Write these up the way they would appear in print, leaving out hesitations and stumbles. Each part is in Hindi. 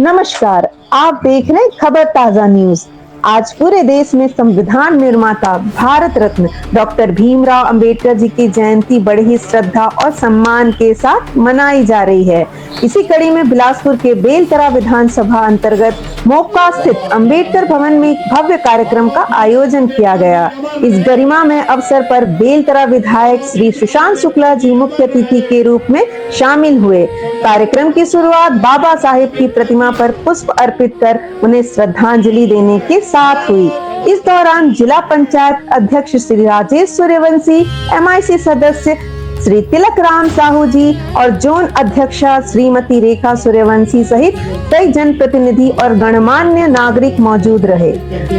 नमस्कार, आप देख रहे खबर ताजा न्यूज। आज पूरे देश में संविधान निर्माता भारत रत्न डॉक्टर भीमराव अंबेडकर जी की जयंती बड़ी ही श्रद्धा और सम्मान के साथ मनाई जा रही है। इसी कड़ी में बिलासपुर के बेलतरा विधानसभा अंतर्गत मोका स्थित अंबेडकर भवन में एक भव्य कार्यक्रम का आयोजन किया गया। इस गरिमा में अवसर पर बेलतरा विधायक श्री सुशांत शुक्ला जी मुख्य अतिथि के रूप में शामिल हुए। कार्यक्रम की शुरुआत बाबा साहेब की प्रतिमा पर पुष्प अर्पित कर उन्हें श्रद्धांजलि देने के साथ हुई। इस दौरान जिला पंचायत अध्यक्ष श्री राजेश सूर्यवंशी, MIC सदस्य श्री तिलक राम साहू जी और जोन अध्यक्षा श्रीमती रेखा सूर्यवंशी सहित कई जनप्रतिनिधि और गणमान्य नागरिक मौजूद रहे।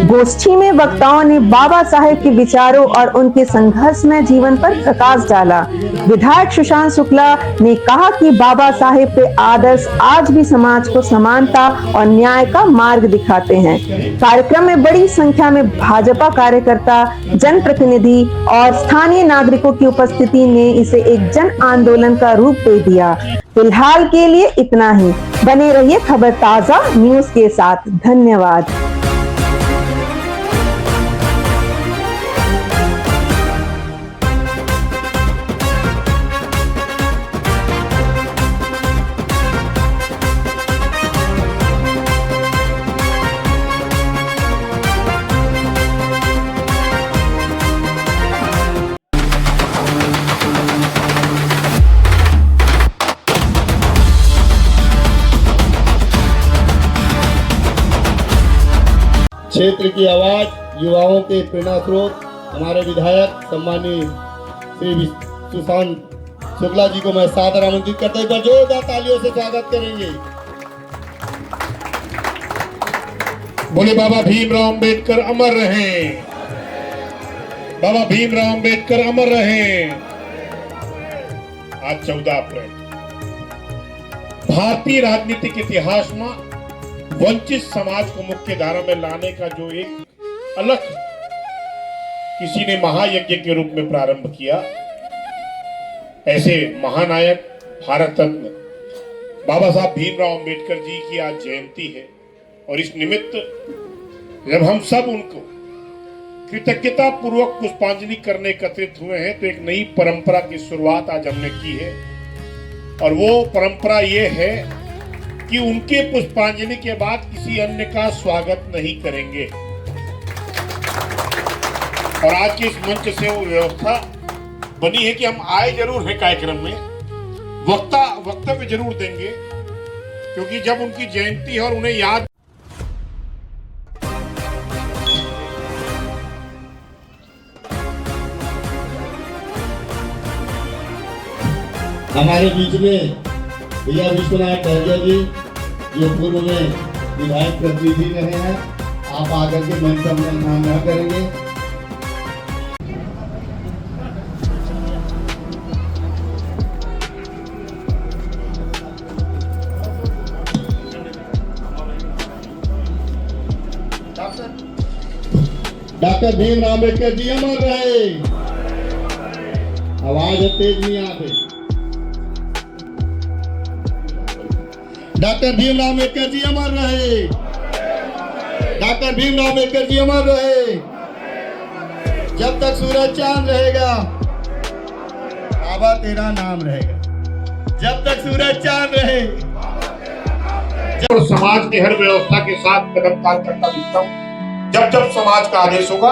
गोष्ठी में वक्ताओं ने बाबा साहेब के विचारों और उनके संघर्षमय जीवन पर प्रकाश डाला। विधायक सुशांत शुक्ला ने कहा कि बाबा साहेब के आदर्श आज भी समाज को समानता और न्याय का मार्ग दिखाते हैं। कार्यक्रम में बड़ी संख्या में भाजपा कार्यकर्ता, जनप्रतिनिधि और स्थानीय नागरिकों की उपस्थिति ने इसे एक जन आंदोलन का रूप दे दिया। फिलहाल के लिए इतना ही। बने रहिए खबर ताजा न्यूज के साथ। धन्यवाद। क्षेत्र की आवाज, युवाओं के प्रेरणा स्रोत हमारे विधायक सम्मानीय श्री सुशांत शुक्ला जी को मैं सादर आमंत्रित करता हूं। एक बार जोरदार तालियों से स्वागत करेंगे। बोले बाबा भीमराव अंबेडकर अमर रहें, बाबा भीमराव अंबेडकर अमर रहें। आज 14 अप्रैल भारतीय राजनीतिक इतिहास में वंचित समाज को मुख्य धारा में लाने का जो एक अलग किसी ने महायज्ञ के रूप में प्रारंभ किया, ऐसे महानायक भारत रत्न बाबा साहब भीमराव अंबेडकर जी की आज जयंती है। और इस निमित्त जब हम सब उनको कृतज्ञता पूर्वक पुष्पांजलि करने एकत्रित हुए हैं, तो एक नई परंपरा की शुरुआत आज हमने की है। और वो परंपरा ये है कि उनके पुष्पांजलि के बाद किसी अन्य का स्वागत नहीं करेंगे। और आज के इस मंच से वो व्यवस्था बनी है कि हम आए जरूर हैं कार्यक्रम में, वक्तव्य जरूर देंगे, क्योंकि जब उनकी जयंती है और उन्हें याद हमारे बीच में भैया विश्वनाथ टहरिया जी जो पूर्व में विधायक प्रतिनिधि रहे हैं, आप आकर के मंच पर अपना नाम न करेंगे। डॉक्टर भीमराव अंबेडकर जी अमर रहे। आवाज तेज नहीं आती। डॉक्टर भीमराव अंबेडकर जी अमर रहे। डॉक्टर भीमराव अंबेडकर जी अमर रहे। जब तक सूरज चांद रहेगा बाबा तेरा नाम रहेगा। जब तक सूरज चांद रहे। और समाज के हर व्यवस्था के साथ कदम ताल करता दिखता हूँ। जब जब समाज का आदेश होगा,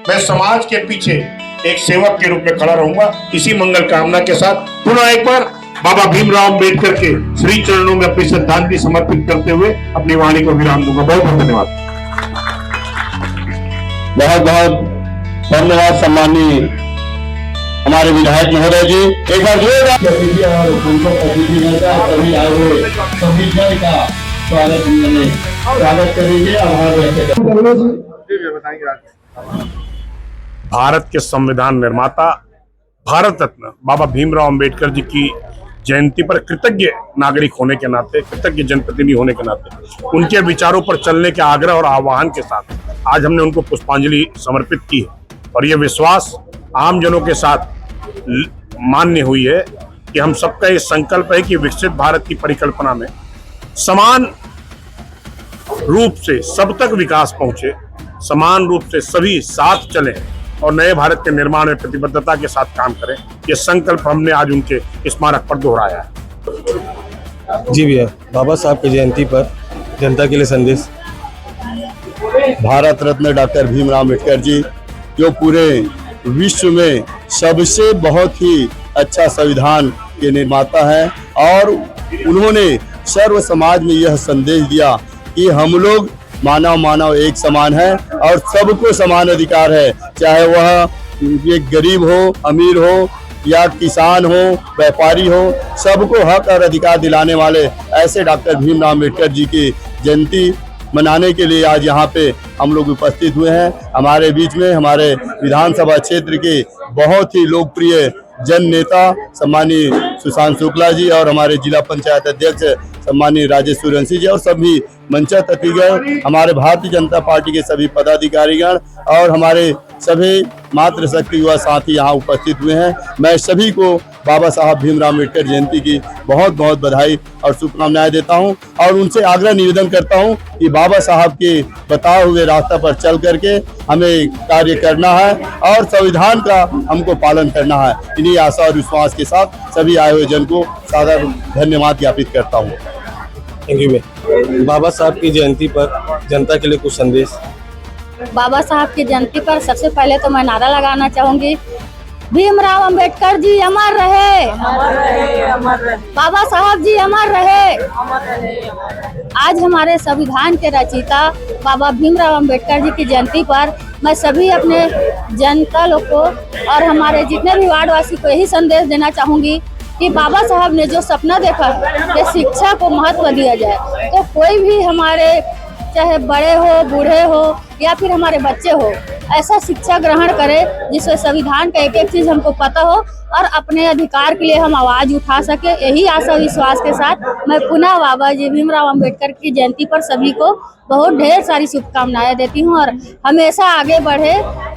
मैं समाज के पीछे एक सेवक के रूप में खड़ा रहूंगा। इसी मंगल कामना के साथ पुनः एक बार बाबा भीमराव अंबेडकर के श्री चरणों में अपनी श्रद्धांजलि समर्पित करते हुए अपनी वाणी को विराम दूंगा। बहुत बहुत धन्यवाद। बहुत बहुत धन्यवाद सम्मानीय हमारे विधायक महोदय जी। एक बार सभी का स्वागत करेंगे। भारत के संविधान निर्माता भारत रत्न बाबा भीमराव अंबेडकर जी की जयंती पर कृतज्ञ नागरिक होने के नाते, कृतज्ञ जनप्रतिनिधि होने के नाते, उनके विचारों पर चलने के आग्रह और आह्वान के साथ आज हमने उनको पुष्पांजलि समर्पित की है। और ये विश्वास आम जनों के साथ मान्य हुई है कि हम सबका ये संकल्प है कि विकसित भारत की परिकल्पना में समान रूप से सब तक विकास पहुंचे, समान रूप से सभी साथ चलें और नए भारत के निर्माण में प्रतिबद्धता के साथ काम करें, ये संकल्प हमने आज उनके स्मारक पर दोहराया है। जी भैया, बाबा साहब की जयंती पर जनता के लिए संदेश। भारत रत्न डॉक्टर भीमराव अम्बेडकर जी जो पूरे विश्व में सबसे बहुत ही अच्छा संविधान के निर्माता हैं और उन्होंने सर्व समाज में यह संदेश दिया कि हम लोग मानव मानव एक समान है और सबको समान अधिकार है, चाहे वह एक गरीब हो, अमीर हो या किसान हो, व्यापारी हो, सबको हक और अधिकार दिलाने वाले ऐसे डॉक्टर भीमराव अम्बेडकर जी की जयंती मनाने के लिए आज यहाँ पे हम लोग उपस्थित हुए हैं। हमारे बीच में हमारे विधानसभा क्षेत्र के बहुत ही लोकप्रिय जन नेता सम्मानीय सुशांत शुक्ला जी और हमारे जिला पंचायत अध्यक्ष सम्मानीय राजेश सूर्यवंशी जी और सभी मंचातिथिगण, हमारे भारतीय जनता पार्टी के सभी पदाधिकारीगण और हमारे सभी मातृशक्ति युवा साथी यहाँ उपस्थित हुए हैं। मैं सभी को बाबा साहब भीमराव अम्बेडकर जयंती की बहुत बहुत बधाई और शुभकामनाएं देता हूं और उनसे आग्रह निवेदन करता हूं कि बाबा साहब के बताए हुए रास्ता पर चल करके हमें कार्य करना है और संविधान का हमको पालन करना है। इन्हीं आशा और विश्वास के साथ सभी आए हुए जन को सादर धन्यवाद ज्ञापित करता हूँ। थैंक यू भैया। बाबा साहब की जयंती पर जनता के लिए कुछ संदेश। बाबा साहब की जयंती पर सबसे पहले तो मैं नारा लगाना चाहूंगी, भीमराव अंबेडकर जी अमर रहे, बाबा साहब जी अमर रहे। आज हमारे संविधान के रचयिता बाबा भीमराव अंबेडकर जी की जयंती पर मैं सभी अपने जनता लोग को और हमारे जितने भी वार्डवासी को यही संदेश देना चाहूंगी कि बाबा साहब ने जो सपना देखा कि शिक्षा को महत्व दिया जाए, तो कोई भी हमारे चाहे बड़े हो, बूढ़े हो या फिर हमारे बच्चे हो, ऐसा शिक्षा ग्रहण करें जिससे संविधान का एक एक चीज हमको पता हो और अपने अधिकार के लिए हम आवाज उठा सके। यही आशा विश्वास के साथ मैं पुनः बाबा जी भीमराव अंबेडकर की जयंती पर सभी को बहुत ढेर सारी शुभकामनाएं देती हूं और हमेशा आगे बढ़े,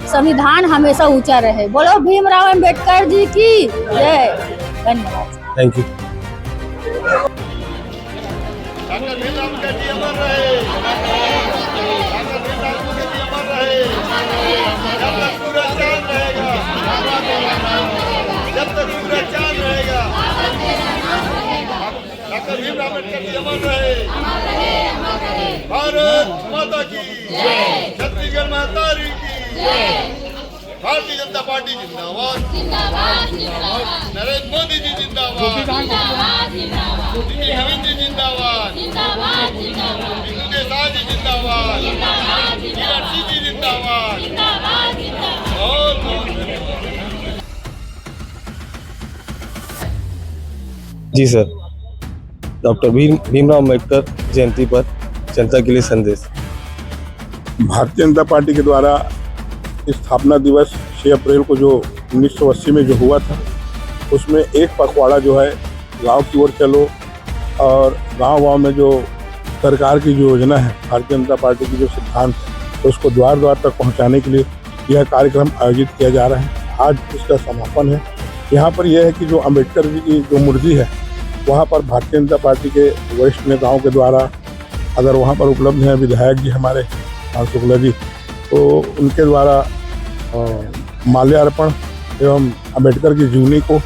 संविधान हमेशा ऊंचा रहे। बोलो भीमराव अंबेडकर जी की जय। धन्यवाद। Thank you. भारत माता की जय, छत्तीसगढ़ माता की जय, भारतीय जनता पार्टी जिंदाबाद, नरेंद्र मोदी जी जिंदाबाद, दीदी हमीद जी जिंदाबाद, बिंदु देसाई जी जिंदाबाद, मीनाक्षी जी जिंदाबाद। बहुत बहुत जी सर, डॉक्टर भीमराव अम्बेडकर जयंती पर जनता के लिए संदेश। भारतीय जनता पार्टी के द्वारा स्थापना दिवस 6 अप्रैल को जो 1980 में जो हुआ था, उसमें एक पखवाड़ा जो है गांव की ओर चलो और गांव में जो सरकार की जो योजना है, भारतीय जनता पार्टी की जो सिद्धांत है, तो उसको द्वार द्वार तक पहुंचाने के लिए यह कार्यक्रम आयोजित किया जा रहा है। आज इसका समापन है। यहाँ पर यह है कि जो अम्बेडकर जी की जो मूर्ति है, वहाँ पर भारतीय जनता पार्टी के वरिष्ठ नेताओं के द्वारा अगर वहाँ पर उपलब्ध हैं विधायक जी हमारे शुक्ला जी, तो उनके द्वारा माल्यार्पण एवं अम्बेडकर की जीवनी को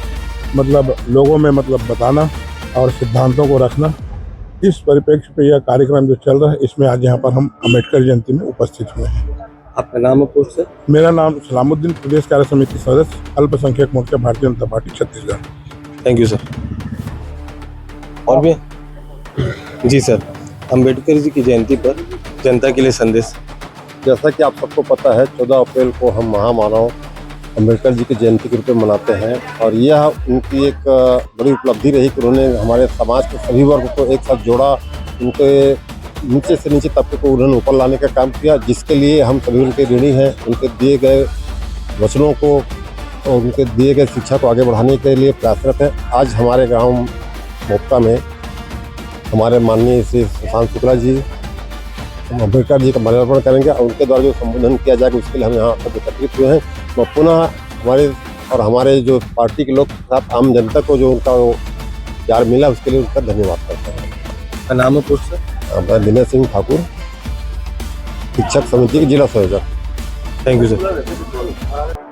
मतलब लोगों में मतलब बताना और सिद्धांतों को रखना, इस परिप्रेक्ष्य पे यह कार्यक्रम जो चल रहा है, इसमें आज यहाँ पर हम अम्बेडकर जयंती में उपस्थित हुए हैं। आपका नाम और पोस्ट सर? मेरा नाम सलामुद्दीन, प्रदेश कार्य समिति सदस्य, अल्पसंख्यक मोर्चा, Bharatiya Janata party Chhattisgarh. Thank you sir. और भी? जी सर, अम्बेडकर जी की जयंती पर जनता के लिए संदेश। जैसा कि आप सबको पता है, 14 अप्रैल को हम महामानव अम्बेडकर जी की जयंती के रूप में मनाते हैं और यह उनकी एक बड़ी उपलब्धि रही कि उन्होंने हमारे समाज के सभी वर्ग को एक साथ जोड़ा, उनके नीचे से नीचे तबके को उन्होंने ऊपर लाने का काम किया, जिसके लिए हम सभी उनके ऋणी हैं। उनके दिए गए वचनों को और उनके दिए गए शिक्षा को आगे बढ़ाने के लिए प्रयासरत है। आज हमारे गाँव मोक्ता में हमारे माननीय श्री सुशांत शुक्ला जी अम्बेडकर जी का माल्यार्पण करेंगे और उनके द्वारा जो संबोधन किया जाएगा उसके लिए हम यहाँ सब एकत्रित हुए हैं। मैं पुनः हमारे जो पार्टी के लोग साथ आम जनता को जो उनका प्यार मिला उसके लिए उनका धन्यवाद करता हूँ। नाम और पोस्ट सर? दिनेश सिंह ठाकुर। शिक्षक समिति के जिला संयोजक। Thank you sir.